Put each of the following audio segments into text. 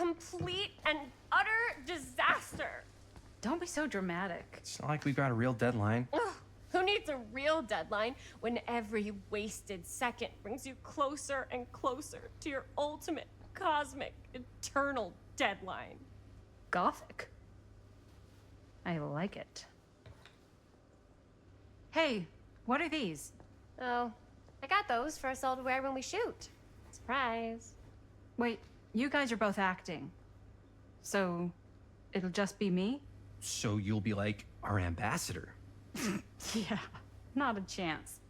complete and utter disaster. Don't be so dramatic. It's not like we've got a real deadline. Ugh, who needs a real deadline when every wasted second brings you closer and closer to your ultimate, cosmic, eternal deadline? Gothic. I like it. Hey, what are these? Oh, I got those for us all to wear when we shoot. Surprise. Wait, you guys are both acting. So, it'll just be me? So you'll be like our ambassador. Yeah, not a chance.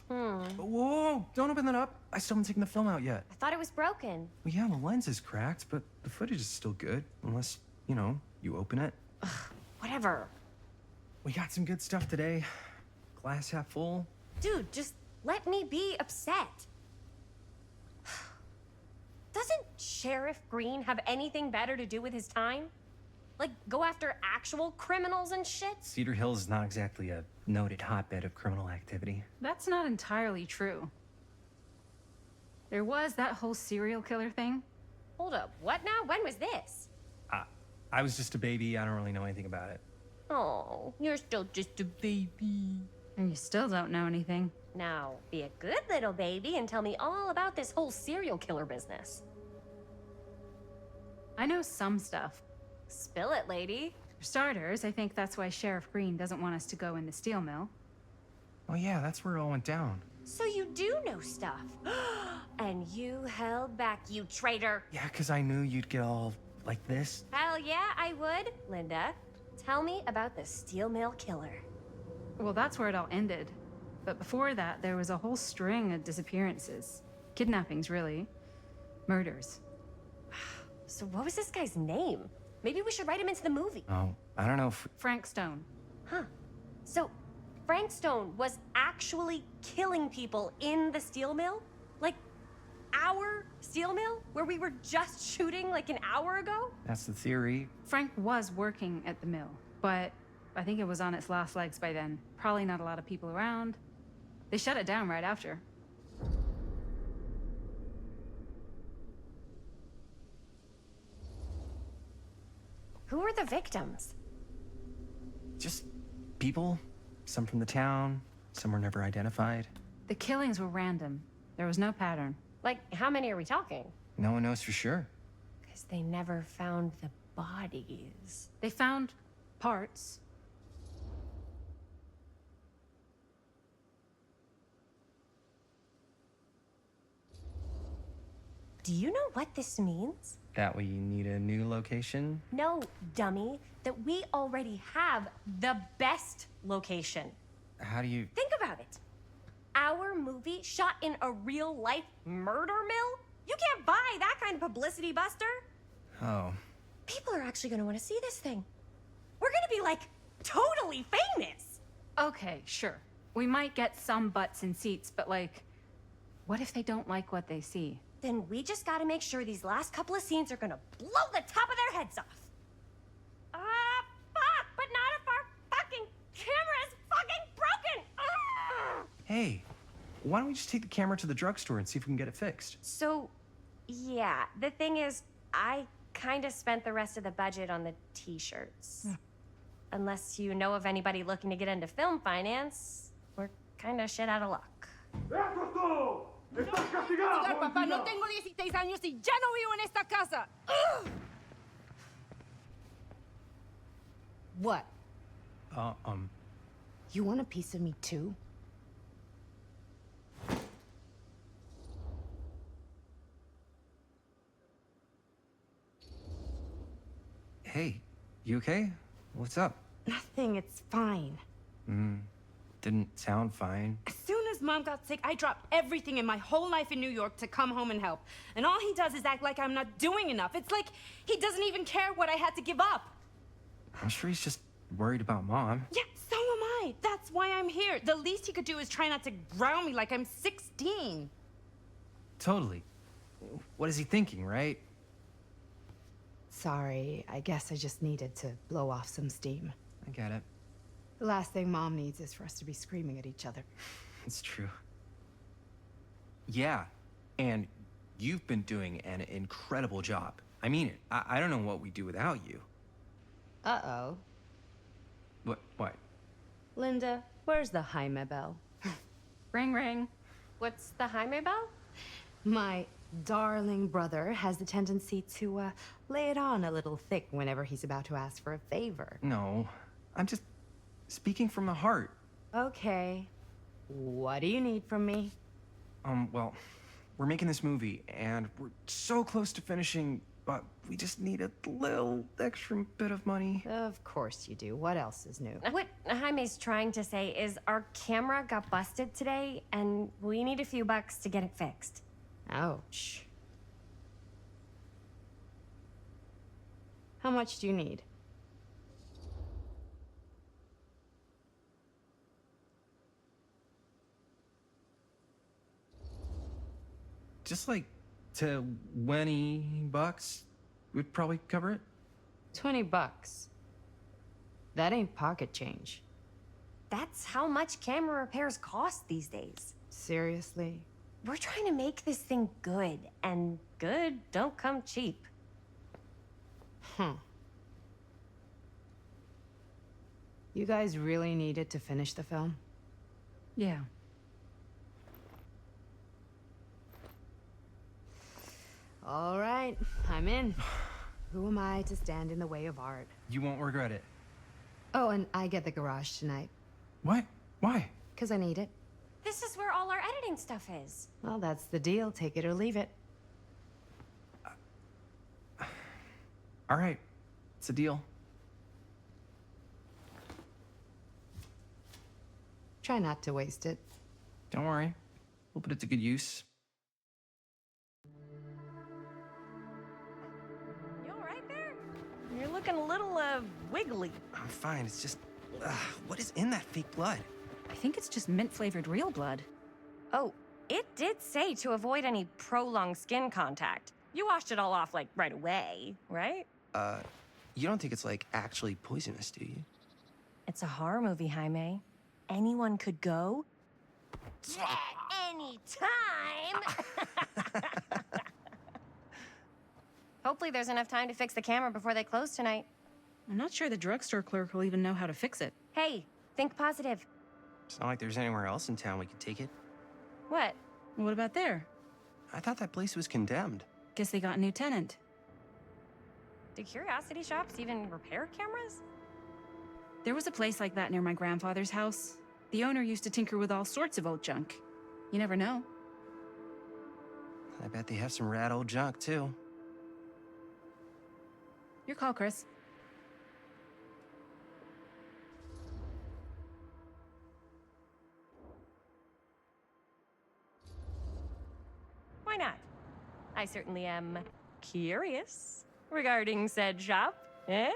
Whoa, don't open that up. I still haven't taken the film out yet. I thought it was broken. Well, yeah, the lens is cracked, but the footage is still good. Unless, you know, you open it. Whatever. We got some good stuff today. Glass half full. Dude, just let me be upset. Doesn't Sheriff Green have anything better to do with his time? Like, go after actual criminals and shit? Cedar Hills is not exactly a noted hotbed of criminal activity. That's not entirely true. There was that whole serial killer thing. Hold up, what now? When was this? I was just a baby. I don't really know anything about it. Oh, you're still just a baby. And you still don't know anything. Now, be a good little baby and tell me all about this whole serial killer business. I know some stuff. Spill it, lady. For starters, I think that's why Sheriff Green doesn't want us to go in the steel mill. Oh yeah, that's where it all went down. So you do know stuff. And you held back, you traitor. Yeah, because I knew you'd get all like this. Hell yeah, I would. Linda, tell me about the steel mill killer. Well, that's where it all ended. But before that, there was a whole string of disappearances. Kidnappings, really. Murders. So what was this guy's name? Maybe we should write him into the movie. Oh, I don't know if... Frank Stone. Huh. So Frank Stone was actually killing people in the steel mill? Like, our steel mill? Where we were just shooting like an hour ago? That's the theory. Frank was working at the mill, but I think it was on its last legs by then. Probably not a lot of people around. They shut it down right after. Who were the victims? Just people. Some from the town, some were never identified. The killings were random. There was no pattern. Like, how many are we talking? No one knows for sure. Because they never found the bodies. They found parts. Do you know what this means? That we need a new location? No, dummy. That we already have the best location. How do you... Think about it. Our movie shot in a real-life murder mill? You can't buy that kind of publicity, Buster. Oh. People are actually gonna want to see this thing. We're gonna be, like, totally famous. Okay, sure. We might get some butts in seats, but like, what if they don't like what they see? Then we just gotta make sure these last couple of scenes are gonna blow the top of their heads off. Fuck, but not if our fucking camera is fucking broken. Hey, why don't we just take the camera to the drugstore and see if we can get it fixed? So, yeah, the thing is, I kinda spent the rest of the budget on the t-shirts. Unless you know of anybody looking to get into film finance, we're kinda shit out of luck. Papá, no tengo 16 años y ya no vivo en esta casa. What? You want a piece of me too? Hey, you okay? What's up? Nothing, it's fine. Didn't sound fine. As soon as Mom got sick, I dropped everything in my whole life in New York to come home and help. And all he does is act like I'm not doing enough. It's like he doesn't even care what I had to give up. I'm sure he's just worried about Mom. Yeah, so am I. That's why I'm here. The least he could do is try not to ground me like I'm 16. Totally. What is he thinking, right? Sorry, I guess I just needed to blow off some steam. I get it. The last thing Mom needs is for us to be screaming at each other. It's true. Yeah, and you've been doing an incredible job. I mean it. I don't know what we'd do without you. Uh-oh. What? Linda, where's the Jaime bell? Ring, ring. What's the Jaime bell? My darling brother has the tendency to lay it on a little thick whenever he's about to ask for a favor. No, I'm just speaking from the heart. Okay. What do you need from me? Well, we're making this movie, and we're so close to finishing, but we just need a little extra bit of money. Of course you do. What else is new? What Jaime's trying to say is our camera got busted today, and we need a few bucks to get it fixed. Ouch. How much do you need? Just like $20 would probably cover it. $20. That ain't pocket change. That's how much camera repairs cost these days. Seriously? We're trying to make this thing good, and good don't come cheap. You guys really needed to finish the film? Yeah. All right, I'm in. Who am I to stand in the way of art? You won't regret it. Oh, and I get the garage tonight, What? Why? because I need it. This is where all our editing stuff is. Well, that's the deal. Take it or leave it. All right, it's a deal. Try not to waste it. Don't worry, we'll put it to good use. You all right there? You're looking a little, wiggly. I'm fine. It's just, what is in that fake blood? I think it's just mint-flavored real blood. Oh, it did say to avoid any prolonged skin contact. You washed it all off, like, right away, right? You don't think it's like actually poisonous, do you? It's a horror movie, Jaime. Anyone could go. Anytime! Hopefully there's enough time to fix the camera before they close tonight. I'm not sure the drugstore clerk will even know how to fix it. Hey, think positive. It's not like there's anywhere else in town we could take it. What? What about there? I thought that place was condemned. Guess they got a new tenant. Do curiosity shops even repair cameras? There was a place like that near my grandfather's house. The owner used to tinker with all sorts of old junk. You never know. I bet they have some rad old junk, too. Your call, Chris. Why not? I certainly am curious regarding said shop, eh?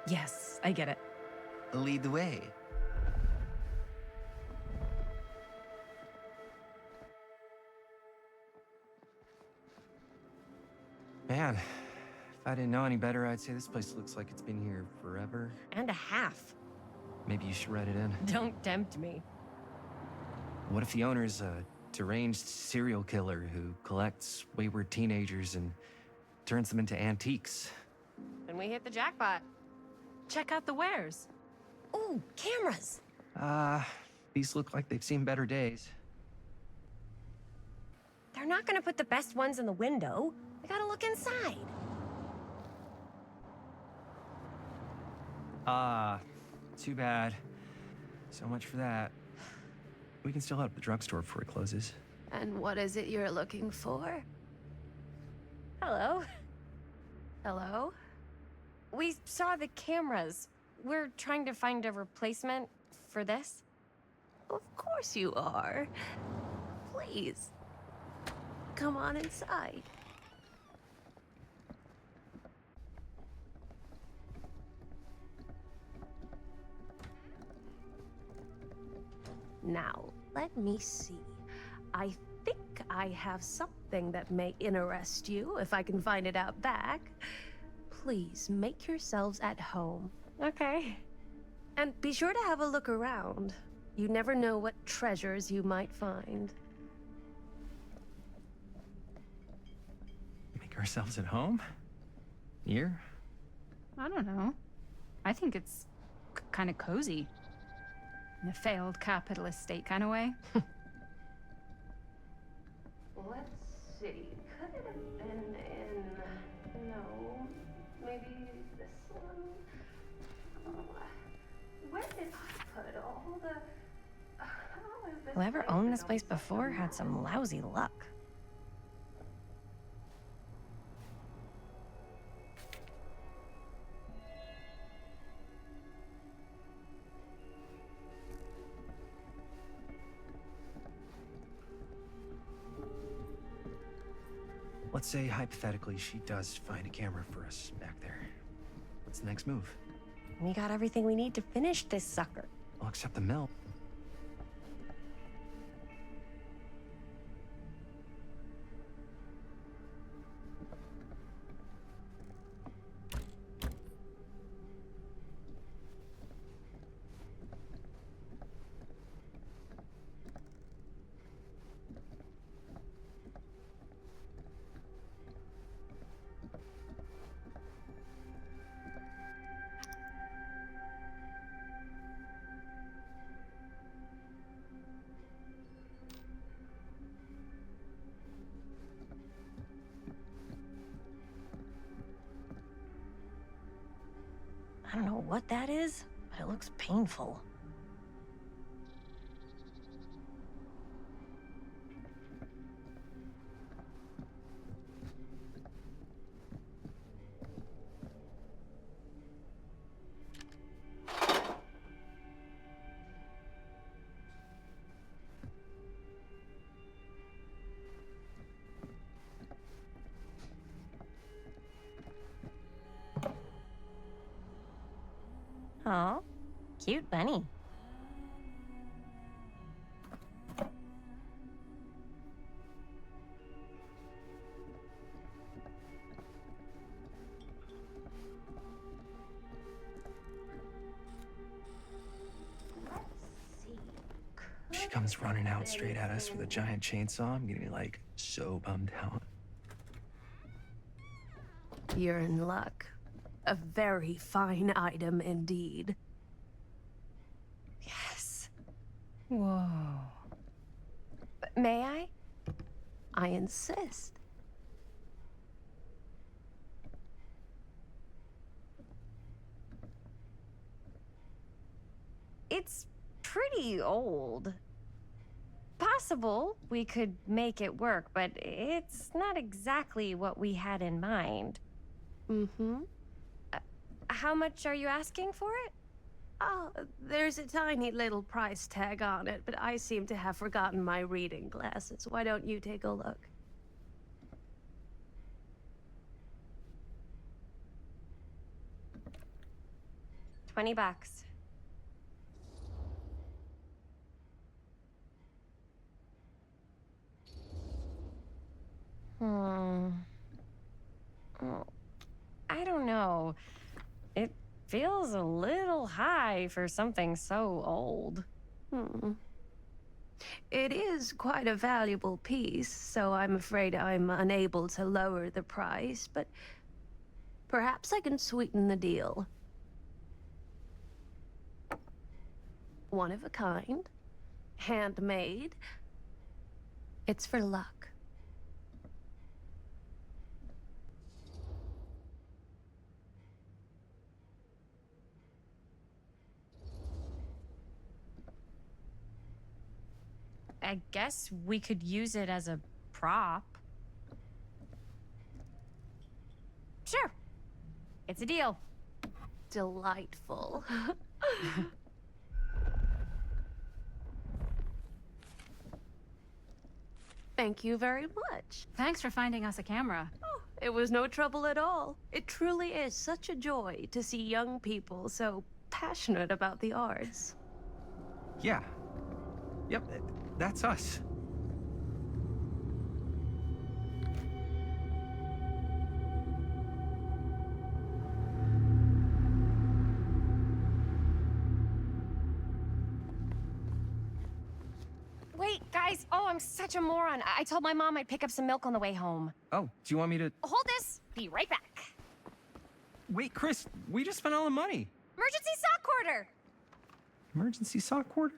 Yes, I get it. Lead the way. Man, if I didn't know any better, I'd say this place looks like it's been here forever. And a half. Maybe you should write it in. Don't tempt me. What if the owner's a deranged serial killer who collects wayward teenagers and turns them into antiques? Then we hit the jackpot. Check out the wares. Ooh, cameras! These look like they've seen better days. They're not gonna put the best ones in the window. We gotta look inside. Too bad. So much for that. We can still head up the drugstore before it closes. And what is it you're looking for? Hello. Hello? We saw the cameras. We're trying to find a replacement for this. Of course you are. Please. Come on inside. Now, let me see. I think I have something that may interest you, if I can find it out back. Please make yourselves at home. Okay. And be sure to have a look around. You never know what treasures you might find. Make her ourselves at home? Here? I don't know. I think it's kind of cozy. In a failed capitalist state kind of way. Let's see. Could it have been in... No. Maybe this one? Where did I put all the... How is this Whoever place owned been this on place such a before had mess? some lousy luck. Let's say, hypothetically, she does find a camera for us back there. What's the next move? We got everything we need to finish this sucker. Well, except the mill. I don't know what that is, but it looks painful. Aw, cute bunny. She comes running out straight at us with a giant chainsaw. I'm gonna be like so bummed out. You're in luck. A very fine item indeed. Yes. Whoa. May I? I insist. It's pretty old. Possible we could make it work, but it's not exactly what we had in mind. Mm-hmm. How much are you asking for it? Oh, there's a tiny little price tag on it, but I seem to have forgotten my reading glasses. Why don't you take a look? $20. Hmm. Oh, I don't know. It feels a little high for something so old. Hmm. It is quite a valuable piece, so I'm afraid I'm unable to lower the price, but perhaps I can sweeten the deal. One of a kind, handmade. It's for luck. I guess we could use it as a prop. Sure. It's a deal. Delightful. Thank you very much. Thanks for finding us a camera. Oh, it was no trouble at all. It truly is such a joy to see young people so passionate about the arts. Yeah. Yep, that's us. Wait, guys. Oh, I'm such a moron. I told my mom I'd pick up some milk on the way home. Oh, do you want me to... Hold this. Be right back. Wait, Chris, we just spent all the money. Emergency sock quarter. Emergency sock quarter?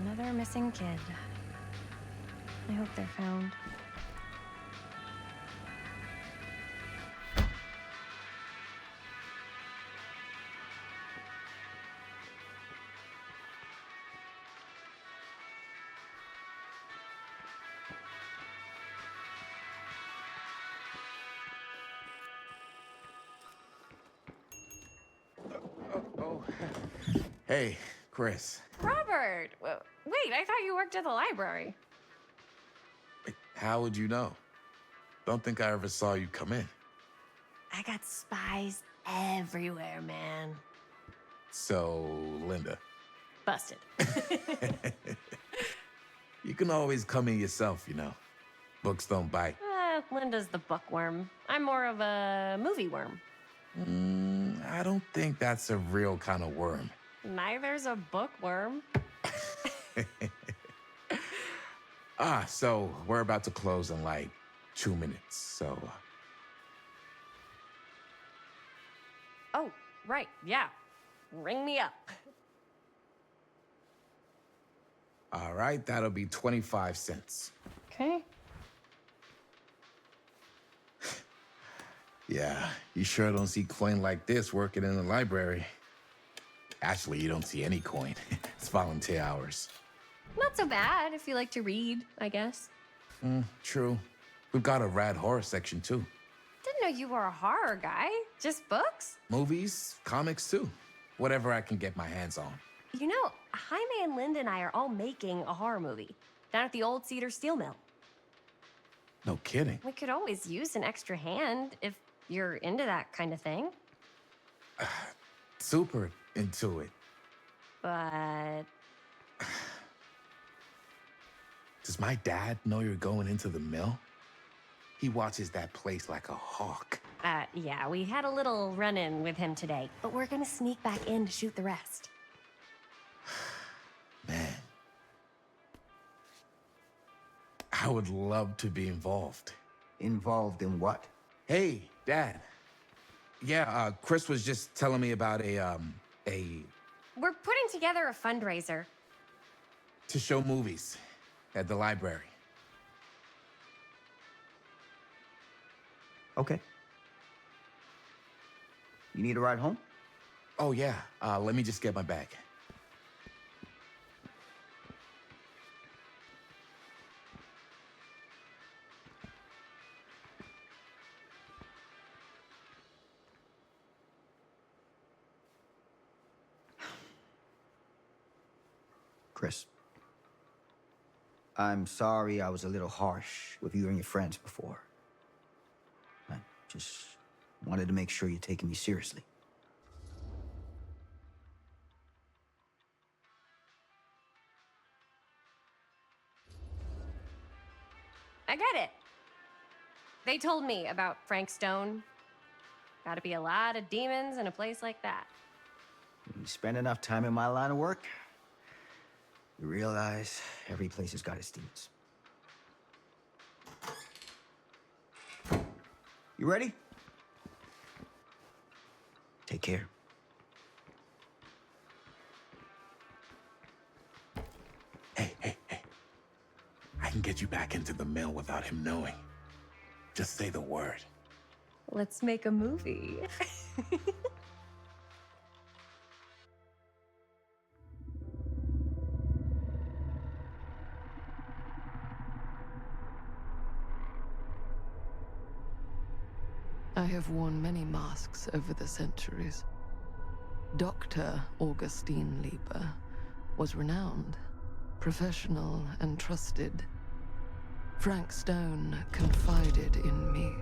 Another missing kid. I hope they're found. Oh. Hey, Chris. Robert! Wait, I thought you worked at the library. How would you know? Don't think I ever saw you come in. I got spies everywhere, man. So, Linda. Busted. You can always come in yourself, you know. Books don't bite. Linda's the bookworm. I'm more of a movie worm. I don't think that's a real kind of worm. Neither's a bookworm. So we're about to close in like 2 minutes, so... Oh, right, yeah. Ring me up. All right, that'll be 25 cents. Okay. Yeah, you sure don't see coin like this working in the library. Actually, you don't see any coin. It's volunteer hours. Not so bad if you like to read, I guess. True. We've got a rad horror section, too. Didn't know you were a horror guy. Just books? Movies, comics, too. Whatever I can get my hands on. You know, Jaime and Linda and I are all making a horror movie down at the old Cedar Steel Mill. No kidding. We could always use an extra hand if you're into that kind of thing. Super into it. But Does my dad know you're going into the mill? He watches that place like a hawk. Yeah, we had a little run-in with him today, but we're gonna sneak back in to shoot the rest. Man. I would love to be involved. Involved in what? Hey, Dad. Yeah, Chris was just telling me about We're putting together a fundraiser. to show movies at the library. Okay. You need a ride home? Oh, yeah. Let me just get my bag. Chris. I'm sorry I was a little harsh with you and your friends before. I just wanted to make sure you're taking me seriously. I get it. They told me about Frank Stone. Gotta be a lot of demons in a place like that. When you spend enough time in my line of work, you realize every place has got its demons. You ready? Take care. Hey. I can get you back into the mill without him knowing. Just say the word. Let's make a movie. I have worn many masks over the centuries. Dr. Augustine Lieber was renowned, professional, and trusted. Frank Stone confided in me,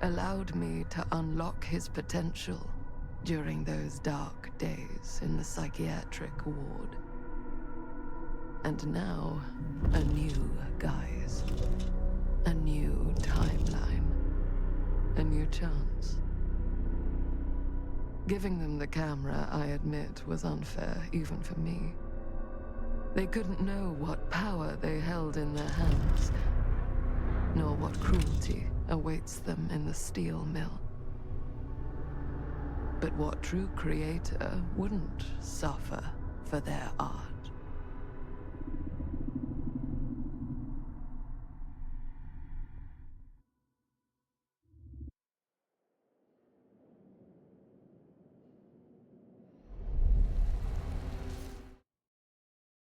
allowed me to unlock his potential during those dark days in the psychiatric ward. And now, a new guise, a new timeline, a new chance. Giving them the camera, I admit, was unfair even for me. They couldn't know what power they held in their hands, nor what cruelty awaits them in the steel mill. But what true creator wouldn't suffer for their art?